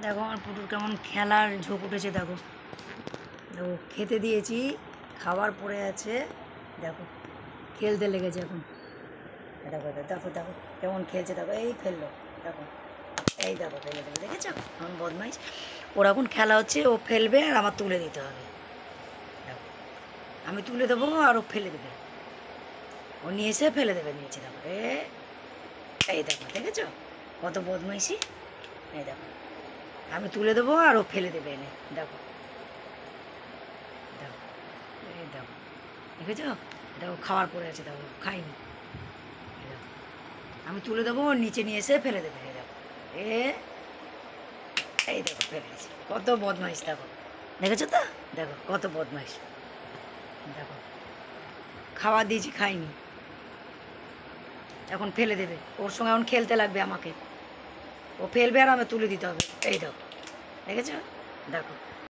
দেখো আমার পুটুর কেমন খেলার ঝোঁক উঠেছে। দেখো দেখো খেতে দিয়েছি, খাবার পড়ে আছে, দেখো খেলতে লেগেছে এখন। দেখো দেখো দেখো কেমন খেলছে, দেখো এই ফেললো, দেখো এই দেখো ফেলে দেবে, দেখেছো কেমন বদমাইশ। ওর এখন খেলা হচ্ছে, ও ফেলবে আর আমার তুলে দিতে হবে। দেখো আমি তুলে দেবো আর ও ফেলে দেবে, ও নিয়ে এসে ফেলে দেবে নিচে। দেখো এই দেখো দেখেছো কত বদমাইশি। এই দেখো আমি তুলে দেবো আর ও ফেলে দেবে এনে। দেখো দেখো এই দেখো দেখেছো, দেখো খাবার পড়ে আছে, দেখো খাইনি। এই দেখো আমি তুলে দেবো, ওর নিচে নিয়ে এসে ফেলে দেবে। এই দেখো এই দেখো ফেলে দিয়েছি, কত বদমাইশ। দেখো দেখেছো তো, দেখো কত বদমাইশ। দেখো খাবার দিয়েছি খাইনি, এখন ফেলে দেবে। ওর সঙ্গে এখন খেলতে লাগবে আমাকে, ও ফেলবে আর আমি তুলে দিতে হবে। এই দেখো দেখেছো, দেখো